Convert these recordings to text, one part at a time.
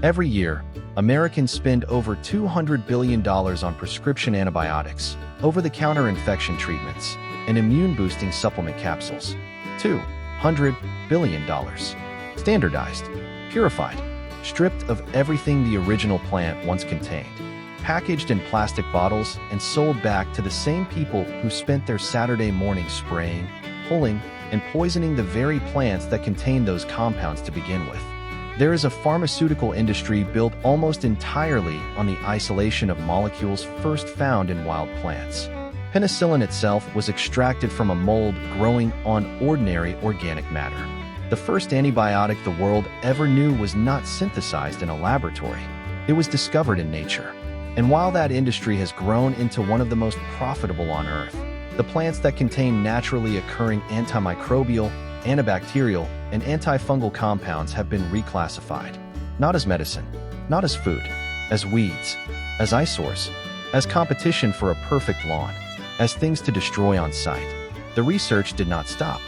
Every year, Americans spend over $200 billion on prescription antibiotics, over-the-counter infection treatments, and immune-boosting supplement capsules. $200 billion. Standardized, purified, stripped of everything the original plant once contained, packaged in plastic bottles and sold back to the same people who spent their Saturday morning spraying, pulling, and poisoning the very plants that contain those compounds to begin with. There is a pharmaceutical industry built almost entirely on the isolation of molecules first found in wild plants. Penicillin itself was extracted from a mold growing on ordinary organic matter. The first antibiotic the world ever knew was not synthesized in a laboratory. It was discovered in nature. And while that industry has grown into one of the most profitable on Earth, the plants that contain naturally occurring antimicrobial, antibacterial, and antifungal compounds have been reclassified. Not as medicine, not as food, as weeds, as eyesores, as competition for a perfect lawn, as things to destroy on sight. The research did not stop.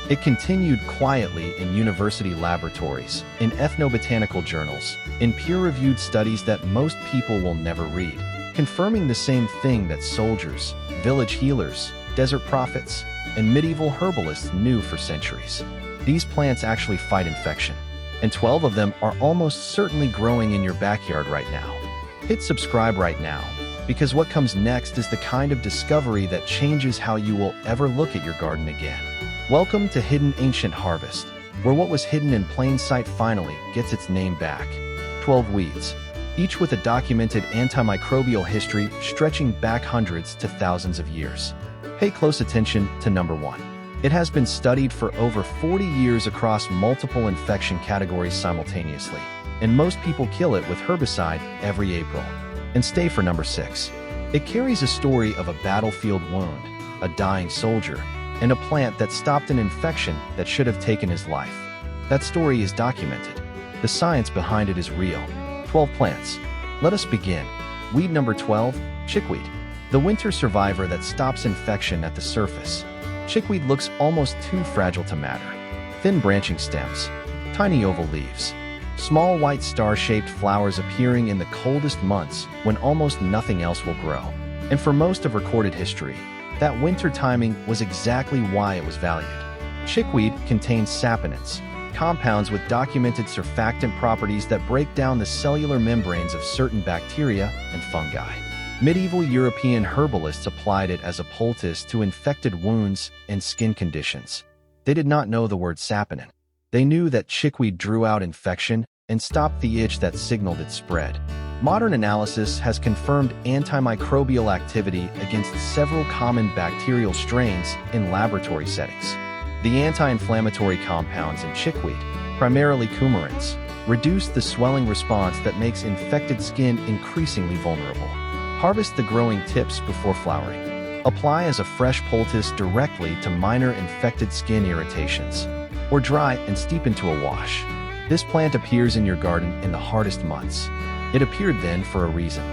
It continued quietly in university laboratories, in ethnobotanical journals, in peer-reviewed studies that most people will never read, confirming the same thing that soldiers, village healers, desert prophets, and medieval herbalists knew for centuries. These plants actually fight infection, and 12 of them are almost certainly growing in your backyard right now. Hit subscribe right now, because what comes next is the kind of discovery that changes how you will ever look at your garden again. Welcome to Hidden Ancient Harvest, where what was hidden in plain sight finally gets its name back. 12 weeds, each with a documented antimicrobial history stretching back hundreds to thousands of years. Pay close attention to number 1. It has been studied for over 40 years across multiple infection categories simultaneously, and most people kill it with herbicide every April. And stay for number 6. It carries a story of a battlefield wound, a dying soldier, and a plant that stopped an infection that should have taken his life. That story is documented. The science behind it is real. 12 plants. Let us begin. Weed number 12, chickweed. The winter survivor that stops infection at the surface. Chickweed looks almost too fragile to matter. Thin branching stems, tiny oval leaves, small white star-shaped flowers appearing in the coldest months when almost nothing else will grow. And for most of recorded history, that winter timing was exactly why it was valued. Chickweed contains saponins, compounds with documented surfactant properties that break down the cellular membranes of certain bacteria and fungi. Medieval European herbalists applied it as a poultice to infected wounds and skin conditions. They did not know the word saponin. They knew that chickweed drew out infection and stopped the itch that signaled its spread. Modern analysis has confirmed antimicrobial activity against several common bacterial strains in laboratory settings. The anti-inflammatory compounds in chickweed, primarily coumarins, reduce the swelling response that makes infected skin increasingly vulnerable. Harvest the growing tips before flowering. Apply as a fresh poultice directly to minor infected skin irritations, or dry and steep into a wash. This plant appears in your garden in the hardest months. It appeared then for a reason.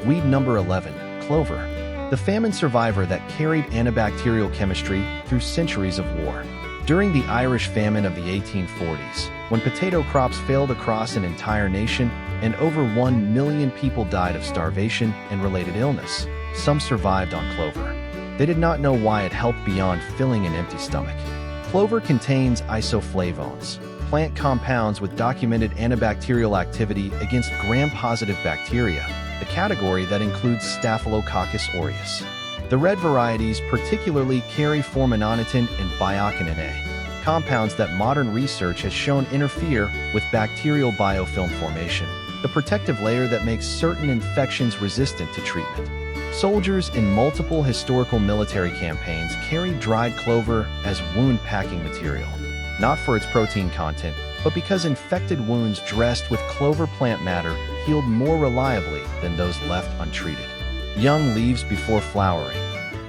Weed number 11, clover. The famine survivor that carried antibacterial chemistry through centuries of war. During the Irish famine of the 1840s, when potato crops failed across an entire nation and over 1 million people died of starvation and related illness, some survived on clover. They did not know why it helped beyond filling an empty stomach. Clover contains isoflavones, plant compounds with documented antibacterial activity against gram-positive bacteria, the category that includes Staphylococcus aureus. The red varieties particularly carry formanonitin and bioquinin A, compounds that modern research has shown interfere with bacterial biofilm formation, the protective layer that makes certain infections resistant to treatment. Soldiers in multiple historical military campaigns carried dried clover as wound-packing material, not for its protein content, but because infected wounds dressed with clover plant matter healed more reliably than those left untreated. Young leaves before flowering,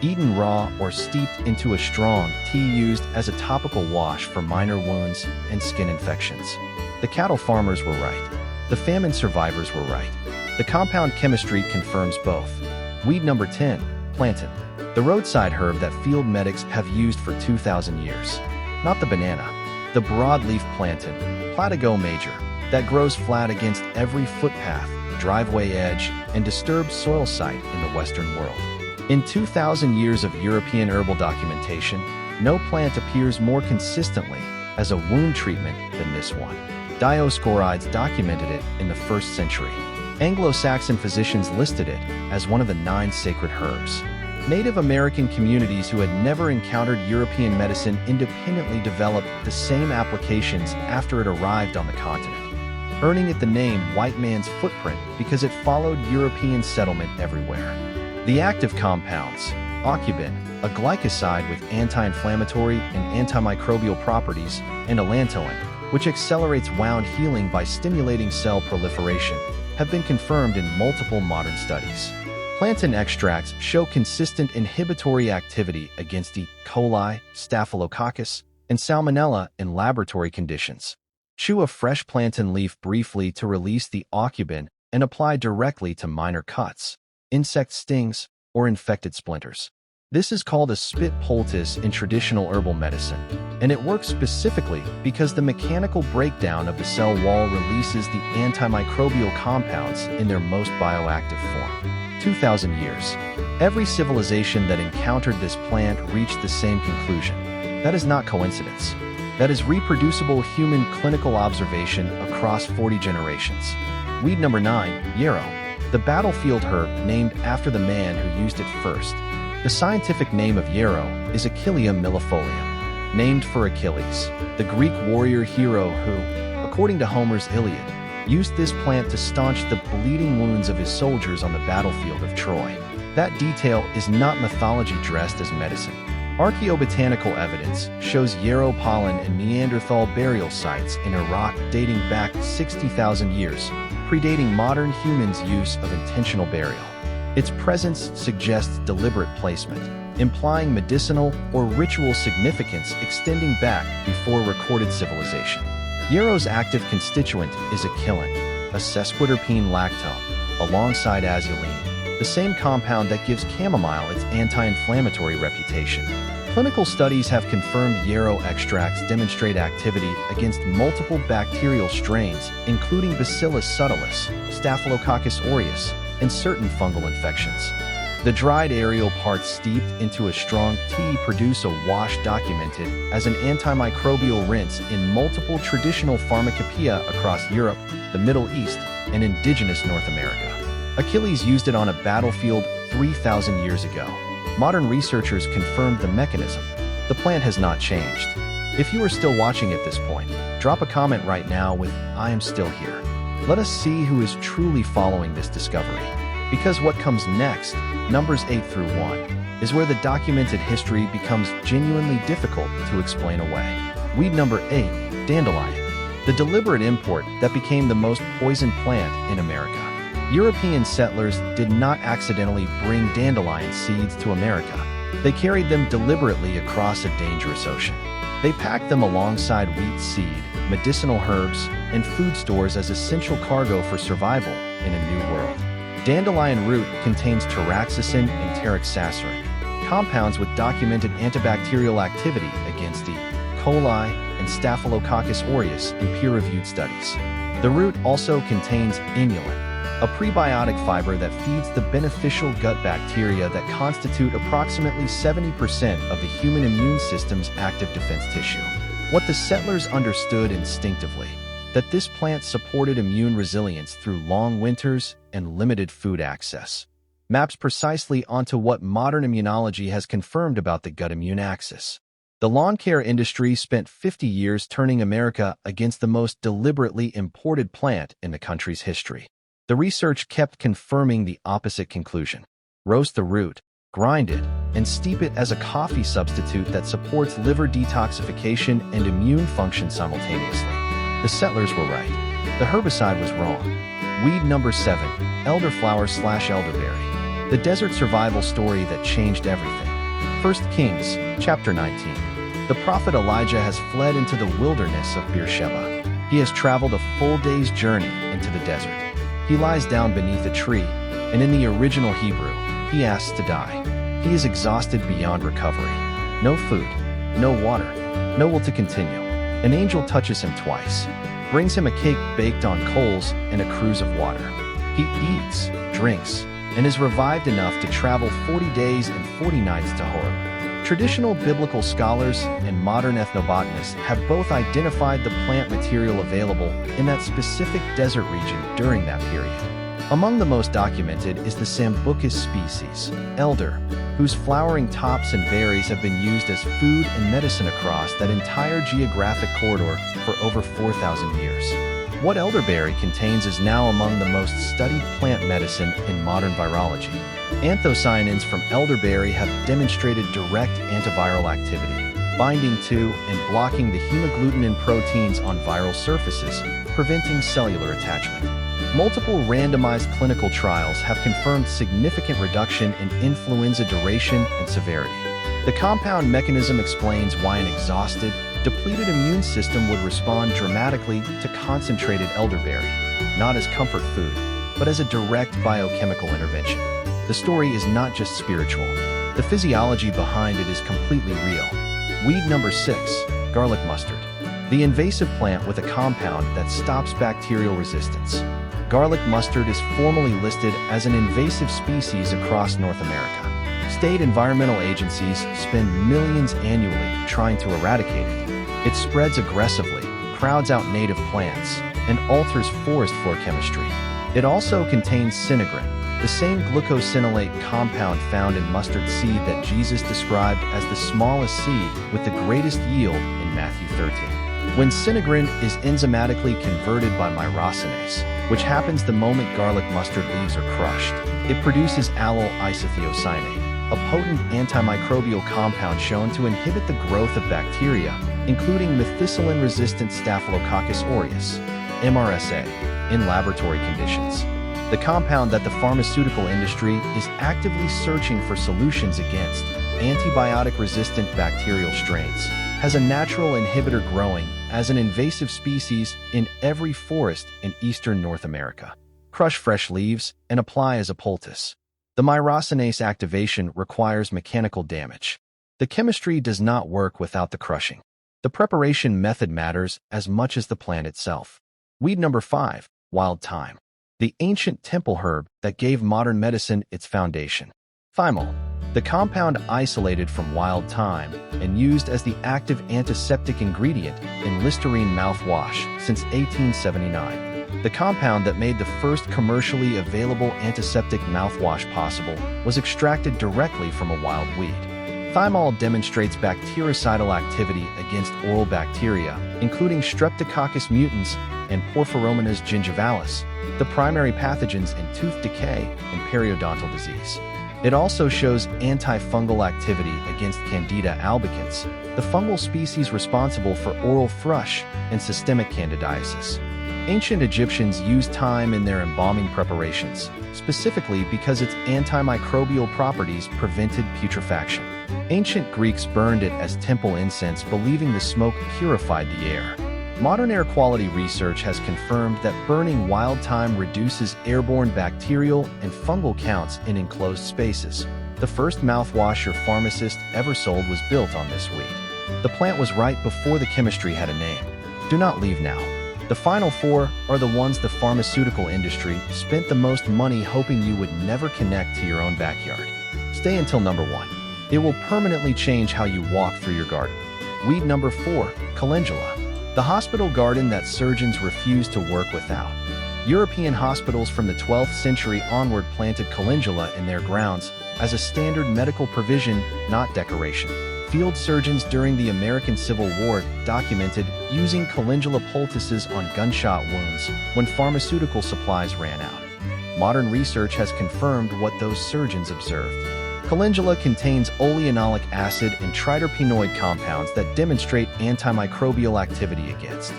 eaten raw or steeped into a strong tea used as a topical wash for minor wounds and skin infections. The cattle farmers were right. The famine survivors were right. The compound chemistry confirms both. Weed number 10, plantain. The roadside herb that field medics have used for 2,000 years. Not the banana. The broadleaf plantain, Platago major, that grows flat against every footpath, driveway edge, and disturbed soil site in the Western world. In 2,000 years of European herbal documentation, no plant appears more consistently as a wound treatment than this one. Dioscorides documented it in the 1st century. Anglo-Saxon physicians listed it as one of the 9 sacred herbs. Native American communities who had never encountered European medicine independently developed the same applications after it arrived on the continent, earning it the name white man's footprint because it followed European settlement everywhere. The active compounds, aucubin, a glycoside with anti-inflammatory and antimicrobial properties, and allantoin, which accelerates wound healing by stimulating cell proliferation, have been confirmed in multiple modern studies. Plantain extracts show consistent inhibitory activity against E. coli, staphylococcus, and salmonella in laboratory conditions. Chew a fresh plantain leaf briefly to release the aucubin and apply directly to minor cuts, insect stings, or infected splinters. This is called a spit poultice in traditional herbal medicine, and it works specifically because the mechanical breakdown of the cell wall releases the antimicrobial compounds in their most bioactive form. 2,000 years. Every civilization that encountered this plant reached the same conclusion. That is not coincidence. That is reproducible human clinical observation across 40 generations. Weed number 9, yarrow. The battlefield herb named after the man who used it first. The scientific name of yarrow is Achillea millefolium, named for Achilles, the Greek warrior hero who, according to Homer's Iliad, used this plant to staunch the bleeding wounds of his soldiers on the battlefield of Troy. That detail is not mythology dressed as medicine. Archaeobotanical evidence shows yarrow pollen in Neanderthal burial sites in Iraq dating back 60,000 years, predating modern humans' use of intentional burial. Its presence suggests deliberate placement, implying medicinal or ritual significance extending back before recorded civilization. Yarrow's active constituent is achillin, a sesquiterpene lactone, alongside azulene, the same compound that gives chamomile its anti-inflammatory reputation. Clinical studies have confirmed yarrow extracts demonstrate activity against multiple bacterial strains, including Bacillus subtilis, Staphylococcus aureus, and certain fungal infections. The dried aerial parts steeped into a strong tea produce a wash documented as an antimicrobial rinse in multiple traditional pharmacopoeia across Europe, the Middle East, and indigenous North America. Achilles used it on a battlefield 3,000 years ago. Modern researchers confirmed the mechanism. The plant has not changed. If you are still watching at this point, drop a comment right now with "I am still here." Let us see who is truly following this discovery. Because what comes next, numbers 8 through 1, is where the documented history becomes genuinely difficult to explain away. Weed number 8, dandelion. The deliberate import that became the most poisoned plant in America. European settlers did not accidentally bring dandelion seeds to America. They carried them deliberately across a dangerous ocean. They packed them alongside wheat seed, medicinal herbs, and food stores as essential cargo for survival in a new world. Dandelion root contains taraxacin and taraxacirin, compounds with documented antibacterial activity against E. coli and Staphylococcus aureus in peer-reviewed studies. The root also contains inulin, a prebiotic fiber that feeds the beneficial gut bacteria that constitute approximately 70% of the human immune system's active defense tissue. What the settlers understood instinctively, that this plant supported immune resilience through long winters and limited food access, maps precisely onto what modern immunology has confirmed about the gut immune axis. The lawn care industry spent 50 years turning America against the most deliberately imported plant in the country's history. The research kept confirming the opposite conclusion. Roast the root, grind it, and steep it as a coffee substitute that supports liver detoxification and immune function simultaneously. The settlers were right. The herbicide was wrong. Weed number 7, elderflower/elderberry. The desert survival story that changed everything. 1 Kings, chapter 19. The prophet Elijah has fled into the wilderness of Beersheba. He has traveled a full day's journey into the desert. He lies down beneath a tree, and in the original Hebrew, he asks to die. He is exhausted beyond recovery. No food, no water, no will to continue. An angel touches him twice. brings him a cake baked on coals and a cruse of water. He eats, drinks, and is revived enough to travel 40 days and 40 nights to Horeb. Traditional biblical scholars and modern ethnobotanists have both identified the plant material available in that specific desert region during that period. Among the most documented is the Sambucus species, elder, whose flowering tops and berries have been used as food and medicine across that entire geographic corridor for over 4,000 years. What elderberry contains is now among the most studied plant medicine in modern virology. Anthocyanins from elderberry have demonstrated direct antiviral activity, binding to and blocking the hemagglutinin proteins on viral surfaces, preventing cellular attachment. Multiple randomized clinical trials have confirmed significant reduction in influenza duration and severity. The compound mechanism explains why an exhausted, depleted immune system would respond dramatically to concentrated elderberry, not as comfort food, but as a direct biochemical intervention. The story is not just spiritual. The physiology behind it is completely real. Weed number 6, garlic mustard. The invasive plant with a compound that stops bacterial resistance. Garlic mustard is formally listed as an invasive species across North America. State environmental agencies spend millions annually trying to eradicate it. It spreads aggressively, crowds out native plants, and alters forest floor chemistry. It also contains sinigrin, the same glucosinolate compound found in mustard seed that Jesus described as the smallest seed with the greatest yield in Matthew 13. When sinigrin is enzymatically converted by myrosinase, which happens the moment garlic mustard leaves are crushed, it produces allyl isothiocyanate, a potent antimicrobial compound shown to inhibit the growth of bacteria, including methicillin-resistant Staphylococcus aureus, MRSA, in laboratory conditions. The compound that the pharmaceutical industry is actively searching for solutions against, antibiotic-resistant bacterial strains, has a natural inhibitor growing as an invasive species in every forest in eastern North America. Crush fresh leaves and apply as a poultice. The myrosinase activation requires mechanical damage. The chemistry does not work without the crushing. The preparation method matters as much as the plant itself. Weed number 5, wild thyme. The ancient temple herb that gave modern medicine its foundation. Thymol, the compound isolated from wild thyme and used as the active antiseptic ingredient in Listerine mouthwash since 1879. The compound that made the first commercially available antiseptic mouthwash possible was extracted directly from a wild weed. Thymol demonstrates bactericidal activity against oral bacteria, including Streptococcus mutans and Porphyromonas gingivalis, the primary pathogens in tooth decay and periodontal disease. It also shows antifungal activity against Candida albicans, the fungal species responsible for oral thrush and systemic candidiasis. Ancient Egyptians used thyme in their embalming preparations, specifically because its antimicrobial properties prevented putrefaction. Ancient Greeks burned it as temple incense, believing the smoke purified the air. Modern air quality research has confirmed that burning wild thyme reduces airborne bacterial and fungal counts in enclosed spaces. The first mouthwash your pharmacist ever sold was built on this weed. The plant was right before the chemistry had a name. Do not leave now. The final 4 are the ones the pharmaceutical industry spent the most money hoping you would never connect to your own backyard. Stay until number 1. It will permanently change how you walk through your garden. Weed number 4, calendula. The hospital garden that surgeons refuse to work without. European hospitals from the 12th century onward planted calendula in their grounds as a standard medical provision, not decoration. Field surgeons during the American Civil War documented using calendula poultices on gunshot wounds when pharmaceutical supplies ran out. Modern research has confirmed what those surgeons observed. Calendula contains oleanolic acid and triterpenoid compounds that demonstrate antimicrobial activity against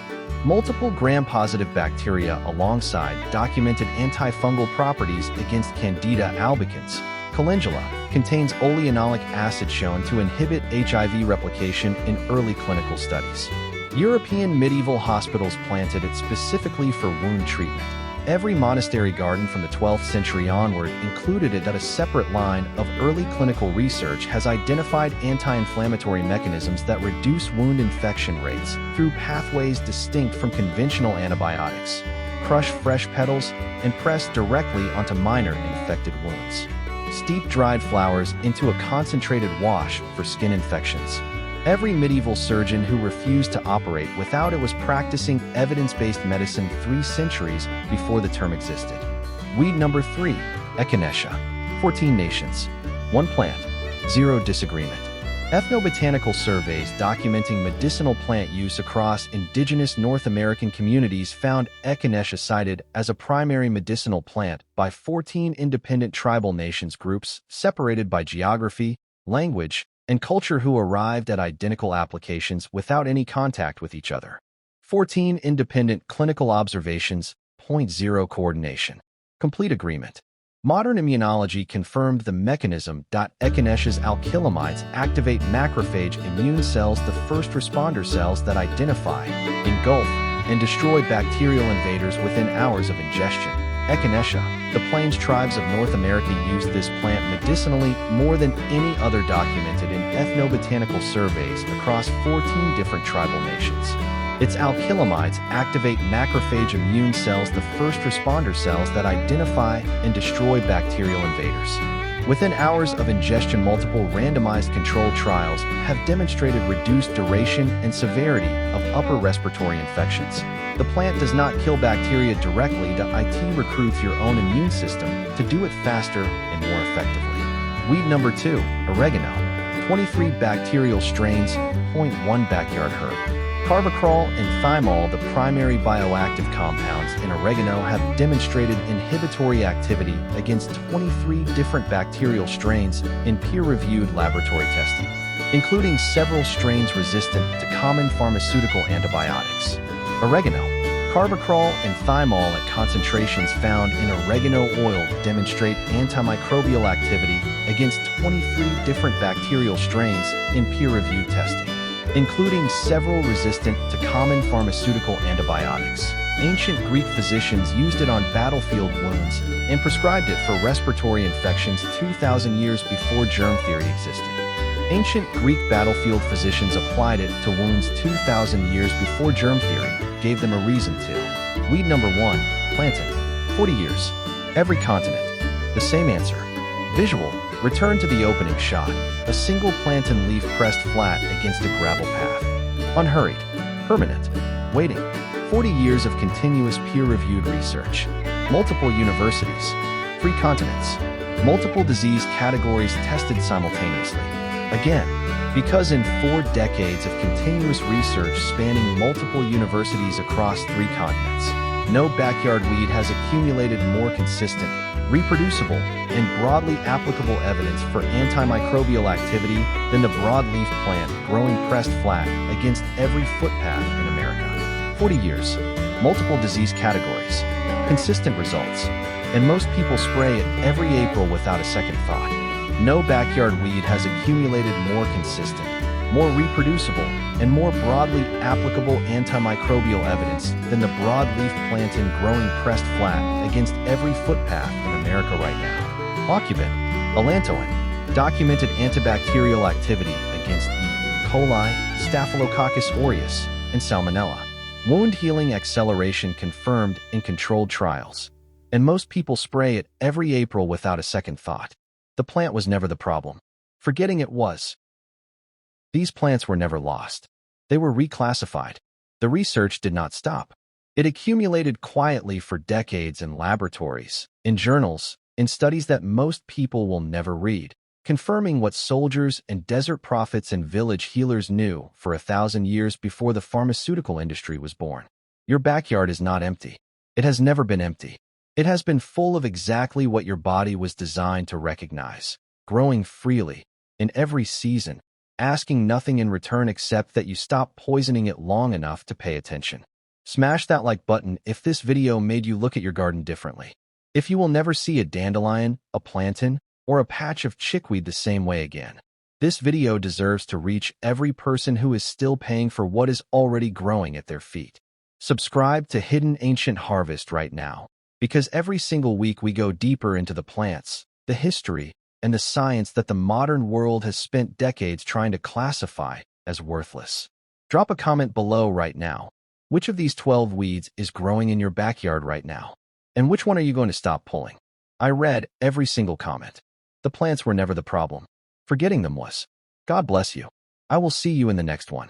multiple gram-positive bacteria alongside documented antifungal properties against Candida albicans. Calendula contains oleanolic acid shown to inhibit HIV replication in early clinical studies. European medieval hospitals planted it specifically for wound treatment. Every monastery garden from the 12th century onward included it. A separate line of early clinical research has identified anti-inflammatory mechanisms that reduce wound infection rates through pathways distinct from conventional antibiotics. Crush fresh petals and press directly onto minor infected wounds. Steep dried flowers into a concentrated wash for skin infections. Every medieval surgeon who refused to operate without it was practicing evidence-based medicine 3 centuries before the term existed. Weed number 3, Echinacea. 14 nations, 1 plant, 0 disagreement. Ethnobotanical surveys documenting medicinal plant use across indigenous North American communities found Echinacea cited as a primary medicinal plant by 14 independent tribal nations groups separated by geography, language, and culture who arrived at identical applications without any contact with each other. 14 independent clinical observations, 0 coordination. Complete agreement. Modern immunology confirmed the mechanism. Echinacea's alkylamides activate macrophage immune cells, the first responder cells that identify, engulf, and destroy bacterial invaders within hours of ingestion. Echinacea, the Plains tribes of North America used this plant medicinally more than any other documented in ethnobotanical surveys across 14 different tribal nations. Its alkylamides activate macrophage immune cells, the first responder cells that identify and destroy bacterial invaders. Within hours of ingestion, multiple randomized controlled trials have demonstrated reduced duration and severity of upper respiratory infections. The plant does not kill bacteria directly. It recruits your own immune system to do it faster and more effectively. Weed number 2, oregano. 23 bacterial strains, 0.1 backyard herb. Carvacrol and thymol, the primary bioactive compounds in oregano, have demonstrated inhibitory activity against 23 different bacterial strains in peer-reviewed laboratory testing, including several strains resistant to common pharmaceutical antibiotics. Oregano, carvacrol, and thymol at concentrations found in oregano oil demonstrate antimicrobial activity against 23 different bacterial strains in peer-reviewed testing, including several resistant to common pharmaceutical antibiotics. Ancient Greek physicians used it on battlefield wounds and prescribed it for respiratory infections 2,000 years before germ theory existed. Ancient Greek battlefield physicians applied it to wounds 2,000 years before germ theory gave them a reason to. Weed number 1, plantain. 40 years. Every continent. The same answer. Visual. Return to the opening shot. A single plantain leaf pressed flat against a gravel path. Unhurried. Permanent. Waiting. 40 years of continuous peer-reviewed research. Multiple universities. 3 continents. Multiple disease categories tested simultaneously. Again, because in 4 decades of continuous research spanning multiple universities across 3 continents, no backyard weed has accumulated more consistent, reproducible, and broadly applicable evidence for antimicrobial activity than the broadleaf plant growing pressed flat against every footpath in America. 40 years, multiple disease categories, consistent results, and most people spray it every April without a second thought. No backyard weed has accumulated more consistent, more reproducible, and more broadly applicable antimicrobial evidence than the broadleaf plantain growing pressed flat against every footpath in America right now. Occupant, allantoin, documented antibacterial activity against E. coli, Staphylococcus aureus, and Salmonella. Wound healing acceleration confirmed in controlled trials. And most people spray it every April without a second thought. The plant was never the problem. Forgetting it was. These plants were never lost. They were reclassified. The research did not stop. It accumulated quietly for decades in laboratories, in journals, in studies that most people will never read, confirming what soldiers and desert prophets and village healers knew for 1,000 years before the pharmaceutical industry was born. Your backyard is not empty. It has never been empty. It has been full of exactly what your body was designed to recognize, growing freely, in every season, asking nothing in return except that you stop poisoning it long enough to pay attention. Smash that like button if this video made you look at your garden differently. If you will never see a dandelion, a plantain, or a patch of chickweed the same way again. This video deserves to reach every person who is still paying for what is already growing at their feet. Subscribe to Hidden Ancient Harvest right now, Because every single week we go deeper into the plants, the history, and the science that the modern world has spent decades trying to classify as worthless. Drop a comment below right now. Which of these 12 weeds is growing in your backyard right now? And which one are you going to stop pulling? I read every single comment. The plants were never the problem. Forgetting them was. God bless you. I will see you in the next one.